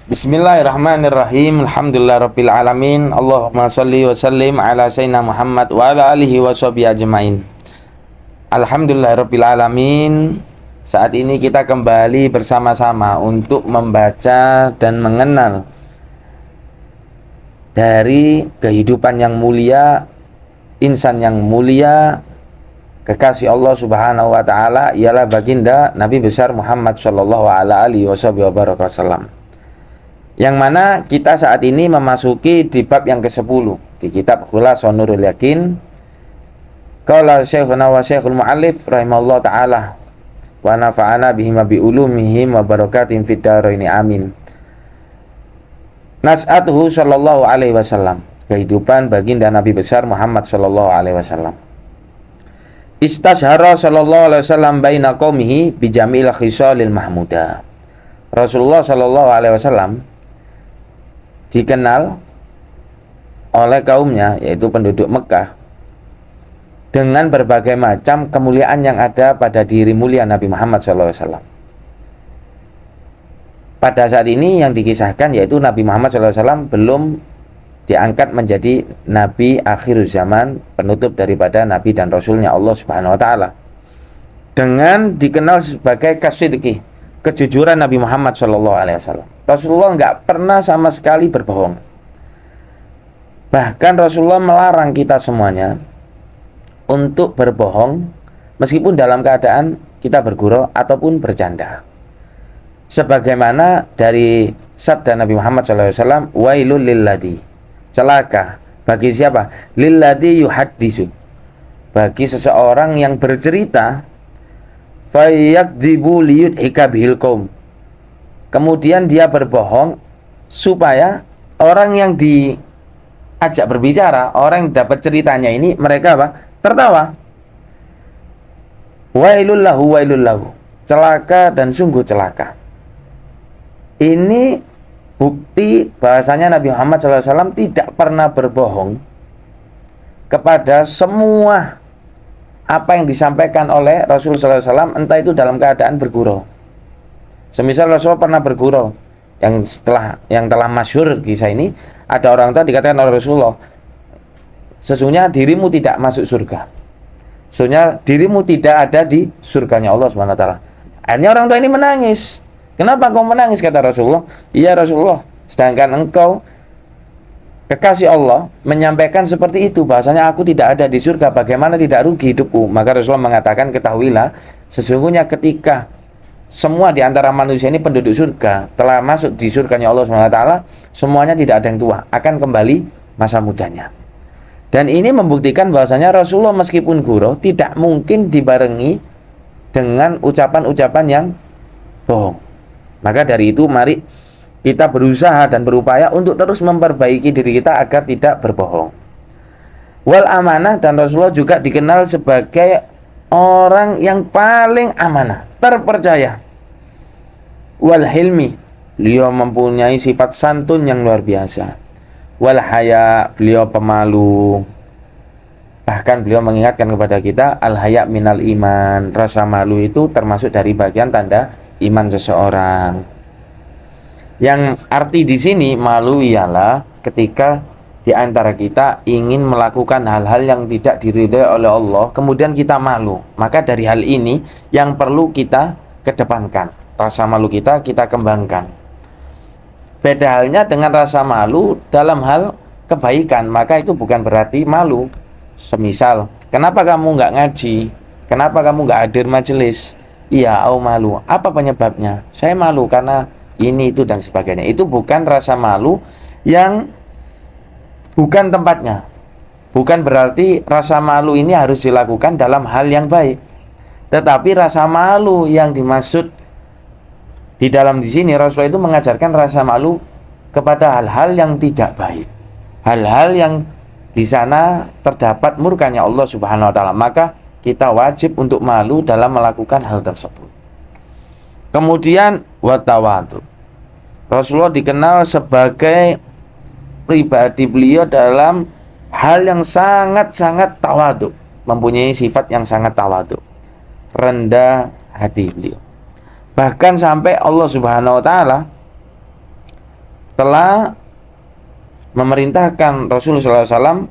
Bismillahirrahmanirrahim. Alhamdulillahirabbil alamin. Allahumma shalli wa sallim ala sayyidina Muhammad wa ala alihi washabihi ajmain. Alhamdulillahirabbil alamin. Saat ini kita kembali bersama-sama untuk membaca dan mengenal dari kehidupan yang mulia, insan yang mulia, kekasih Allah Subhanahu wa taala, ialah baginda Nabi besar Muhammad sallallahu alaihi wasallam. Yang mana kita saat ini memasuki di bab yang ke-10 di kitab Khulasatul Nurul Yakin. Qala Syekhuna wa Syekhul Mu'allif rahimahullah ta'ala wa nafa'ana bihim bi ulumihim wa barakatihim fid dharain amin. Nas'atuhu sallallahu alaihi wasallam, kehidupan baginda Nabi besar Muhammad sallallahu alaihi wasallam. Istashara sallallahu alaihi wasallam baina qaumihi bi jamil khisalil mahmudah. Rasulullah sallallahu alaihi wasallam dikenal oleh kaumnya, yaitu penduduk Mekah, dengan berbagai macam kemuliaan yang ada pada diri mulia Nabi Muhammad SAW. Pada saat ini yang dikisahkan yaitu Nabi Muhammad SAW belum diangkat menjadi Nabi akhir zaman, penutup daripada Nabi dan Rasulnya Allah Subhanahu Wa Taala, dengan dikenal sebagai kasidqi, kejujuran Nabi Muhammad SAW. Rasulullah nggak pernah sama sekali berbohong. Bahkan Rasulullah melarang kita semuanya untuk berbohong, meskipun dalam keadaan kita bergurau ataupun bercanda. Sebagaimana dari sabda Nabi Muhammad SAW, wailul lilladzi, celaka bagi siapa? Lilladzi yuhaddisu, bagi seseorang yang bercerita, fayakdzibu liyudhika bihil qaum, kemudian dia berbohong supaya orang yang diajak berbicara, orang yang dapat ceritanya ini, mereka apa? Tertawa. Wailul lahu, celaka dan sungguh celaka. Ini bukti bahasanya Nabi Muhammad SAW tidak pernah berbohong kepada semua apa yang disampaikan oleh Rasulullah SAW, entah itu dalam keadaan bergurau. Semisal Rasulullah pernah bergurau, yang telah masyhur kisah ini, ada orang tua dikatakan oleh Rasulullah, sesungguhnya dirimu tidak masuk surga, sesungguhnya dirimu tidak ada di surganya Allah Subhanahu Wa Taala. Akhirnya orang tua ini menangis. Kenapa kau menangis? Kata Rasulullah, iya Rasulullah, sedangkan engkau kekasih Allah menyampaikan seperti itu, bahasanya aku tidak ada di surga, bagaimana tidak rugi hidupku? Maka Rasulullah mengatakan, ketahuilah, sesungguhnya ketika semua di antara manusia ini penduduk surga telah masuk di surganya Allah SWT, semuanya tidak ada yang tua, akan kembali masa mudanya. Dan ini membuktikan bahwasanya Rasulullah meskipun gurau tidak mungkin dibarengi dengan ucapan-ucapan yang bohong. Maka dari itu mari kita berusaha dan berupaya untuk terus memperbaiki diri kita agar tidak berbohong. Wal amanah, dan Rasulullah juga dikenal sebagai orang yang paling amanah, terpercaya. Wal hilmi, beliau mempunyai sifat santun yang luar biasa. Wal haya, beliau pemalu. Bahkan beliau mengingatkan kepada kita, al haya minal iman, rasa malu itu termasuk dari bagian tanda iman seseorang. Yang arti di sini malu ialah ketika di antara kita ingin melakukan hal-hal yang tidak diridhai oleh Allah, kemudian kita malu. Maka dari hal ini yang perlu kita kedepankan. Rasa malu kita kembangkan. Beda halnya dengan rasa malu dalam hal kebaikan, maka itu bukan berarti malu. Semisal, kenapa kamu nggak ngaji? Kenapa kamu nggak hadir majelis? Iya, aku malu. Apa penyebabnya? Saya malu karena ini, itu, dan sebagainya. Itu bukan rasa malu yang bukan tempatnya. Bukan berarti rasa malu ini harus dilakukan dalam hal yang baik. Tetapi rasa malu yang dimaksud di dalam di sini, Rasulullah itu mengajarkan rasa malu kepada hal-hal yang tidak baik, hal-hal yang di sana terdapat murkanya Allah Subhanahu Wa Taala. Maka kita wajib untuk malu dalam melakukan hal tersebut. Kemudian watawadu, Rasulullah dikenal sebagai pribadi beliau dalam hal yang sangat-sangat tawadu, mempunyai sifat yang sangat tawadu, rendah hati beliau. Bahkan sampai Allah Subhanahu Wa Taala telah memerintahkan Rasulullah SAW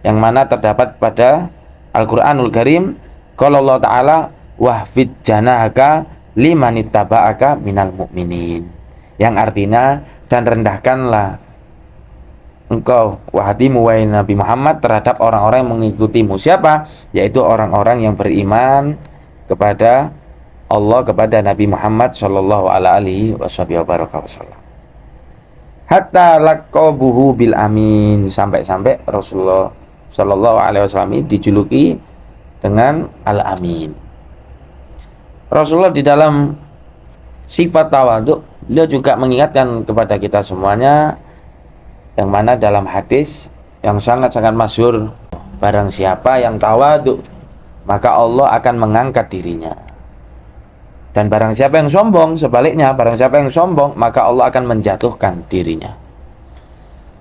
yang mana terdapat pada Al-Qur'anul Karim, qala Allah Ta'ala wahfid janahaka limanittaba'aka minal mu'minin, yang artinya dan rendahkanlah engkau wahatimu wahai Nabi Muhammad terhadap orang-orang yang mengikutimu. Siapa? Yaitu orang-orang yang beriman kepada Allah, kepada Nabi Muhammad sallallahu alaihi wasallam. Hatta laqabuhu bil amin, sampai-sampai Rasulullah sallallahu alaihi wasallam ini dijuluki dengan al-amin. Rasulullah di dalam sifat tawadhu, beliau juga mengingatkan kepada kita semuanya, yang mana dalam hadis yang sangat-sangat masyhur, barang siapa yang tawadhu maka Allah akan mengangkat dirinya, dan barang siapa yang sombong sebaliknya, barang siapa yang sombong maka Allah akan menjatuhkan dirinya.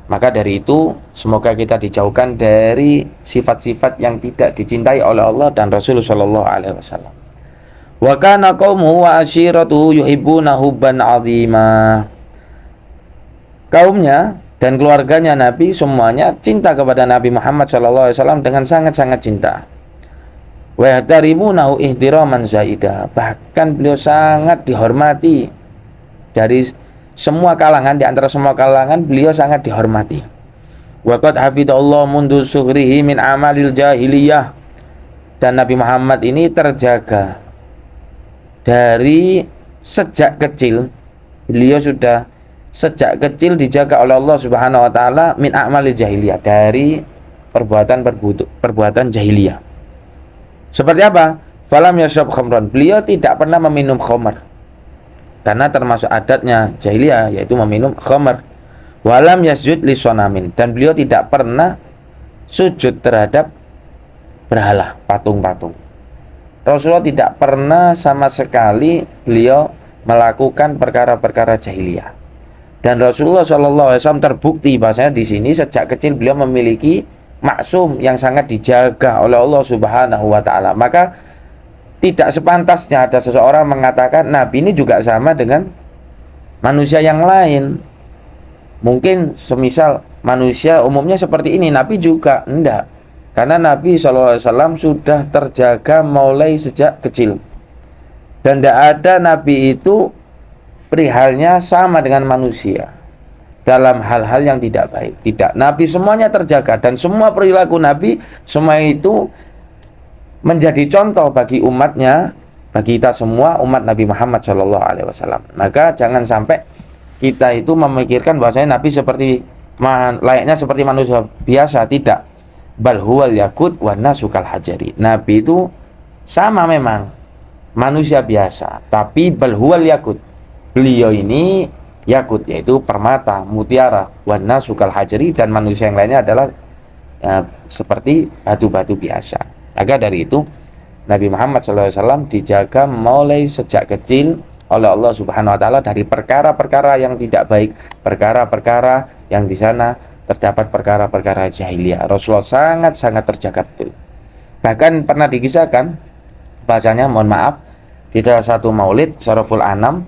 Maka dari itu semoga kita dijauhkan dari sifat-sifat yang tidak dicintai oleh Allah dan Rasulullah sallallahu alaihi wasallam. Wa kana qaumuhu wa ashiratuhu yuhibbuna hubban 'azima. Kaumnya dan keluarganya Nabi semuanya cinta kepada Nabi Muhammad SAW dengan sangat-sangat cinta. Wa yahtarimunahu ihtiraman zaidah. Bahkan beliau sangat dihormati dari semua kalangan, di antara semua kalangan beliau sangat dihormati. Wa qad hafidallahu mundu sughrihi min amalil jahiliyah. Dan Nabi Muhammad ini terjaga dari sejak kecil, beliau sudah sejak kecil dijaga oleh Allah Subhanahu wa taala min a'malil jahiliyah, dari perbuatan jahiliyah. Seperti apa? Falam yashrab khamran, beliau tidak pernah meminum khamar, karena termasuk adatnya jahiliyah yaitu meminum khamar. Walam yasjud lisonamin, dan beliau tidak pernah sujud terhadap berhala, patung-patung. Rasulullah tidak pernah sama sekali beliau melakukan perkara-perkara jahiliyah. Dan Rasulullah SAW terbukti bahasanya di sini sejak kecil beliau memiliki maksum yang sangat dijaga oleh Allah Subhanahu wa taala. Maka tidak sepantasnya ada seseorang mengatakan Nabi ini juga sama dengan manusia yang lain. Mungkin semisal manusia umumnya seperti ini, Nabi juga enggak. Karena Nabi SAW sudah terjaga mulai sejak kecil. Dan tidak ada Nabi itu perihalnya sama dengan manusia dalam hal-hal yang tidak baik. Tidak, Nabi semuanya terjaga, dan semua perilaku Nabi semua itu menjadi contoh bagi umatnya, bagi kita semua umat Nabi Muhammad SAW. Maka jangan sampai kita itu memikirkan bahwasanya Nabi seperti layaknya seperti manusia biasa. Tidak, bal huwal yakut wa nasukal hajari. Nabi itu sama memang manusia biasa, tapi bal huwal yakut, beliau ini yakut, yaitu permata, mutiara, wana sukal hajari, dan manusia yang lainnya adalah seperti batu-batu biasa. Maka dari itu Nabi Muhammad SAW dijaga mulai sejak kecil oleh Allah Subhanahu wa taala dari perkara-perkara yang tidak baik, perkara-perkara yang di sana terdapat perkara-perkara jahiliyah. Rasulullah sangat-sangat terjaga betul. Bahkan pernah dikisahkan bahasanya, mohon maaf, di salah satu maulid Syaraful Anam,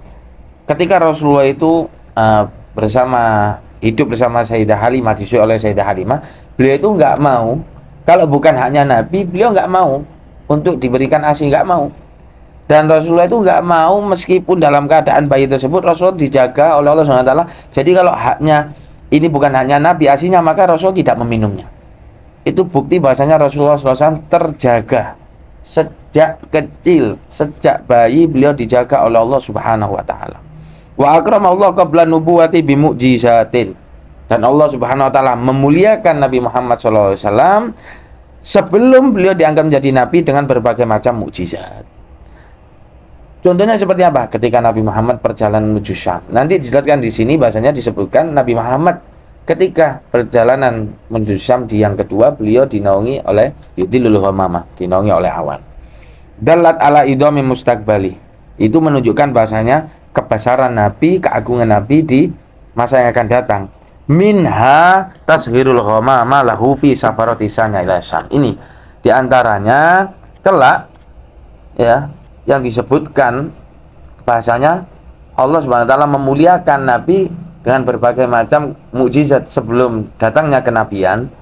ketika Rasulullah itu hidup bersama Sayyidah Halimah, disuruh oleh Sayyidah Halimah, beliau itu nggak mau, kalau bukan haknya Nabi, beliau nggak mau untuk diberikan ASI, nggak mau. Dan Rasulullah itu nggak mau meskipun dalam keadaan bayi tersebut Rasulullah dijaga oleh Allah SWT. Jadi kalau haknya ini bukan haknya Nabi ASInya, maka Rasulullah tidak meminumnya. Itu bukti bahasanya Rasulullah SAW terjaga sejak kecil, sejak bayi beliau dijaga oleh Allah Subhanahu wa taala. Wa akramallahu qabla nubuwati bimu'jizatin, dan Allah Subhanahu wa taala memuliakan Nabi Muhammad SAW sebelum beliau diangkat menjadi nabi dengan berbagai macam mukjizat. Contohnya seperti apa? Ketika Nabi Muhammad perjalanan menuju Syam. Nanti dijelaskan di sini bahasanya disebutkan Nabi Muhammad ketika perjalanan menuju Syam di yang kedua, beliau dinaungi oleh yudilul ghamamah, dinaungi oleh awan. Dalat ala idhami mustaqbali, itu menunjukkan bahasanya kebesaran Nabi, keagungan Nabi di masa yang akan datang. Minha tashhirul ghamama lahu fi safarati sana ila Syam. Ini diantaranya kelak ya yang disebutkan bahasanya Allah Subhanahu wa taala memuliakan Nabi dengan berbagai macam mukjizat sebelum datangnya kenabian,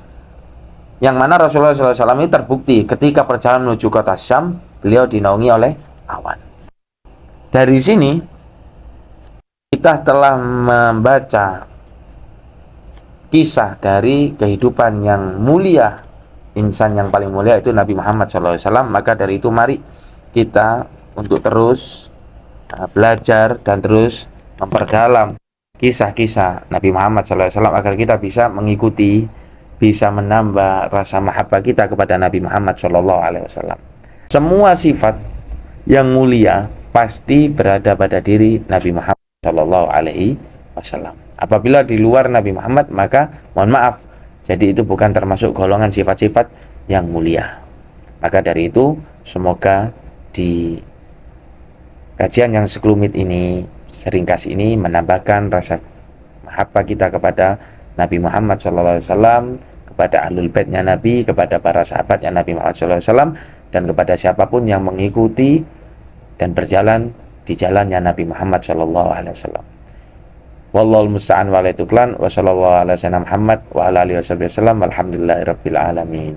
yang mana Rasulullah SAW ini terbukti ketika perjalanan menuju kota Syam, beliau dinaungi oleh awan. Dari sini kita telah membaca kisah dari kehidupan yang mulia, insan yang paling mulia itu Nabi Muhammad SAW. Maka dari itu mari kita untuk terus belajar dan terus memperdalam kisah-kisah Nabi Muhammad SAW agar kita bisa mengikuti, bisa menambah rasa mahabbah kita kepada Nabi Muhammad SAW. Semua sifat yang mulia pasti berada pada diri Nabi Muhammad SAW. Apabila di luar Nabi Muhammad, maka mohon maaf, jadi itu bukan termasuk golongan sifat-sifat yang mulia. Maka dari itu, semoga di kajian yang sekelumit ini, seringkas ini, menambahkan rasa mahabbah kita kepada Nabi Muhammad SAW, kepada ahlul baitnya Nabi, kepada para sahabatnya Nabi Muhammad SAW, dan kepada siapapun yang mengikuti dan berjalan di jalannya Nabi Muhammad SAW. Wallahul musta'an wa la tuklan wa sallallahu ala sayyidina Muhammad wa ala alihi wasallam walhamdulillahi rabbil alamin.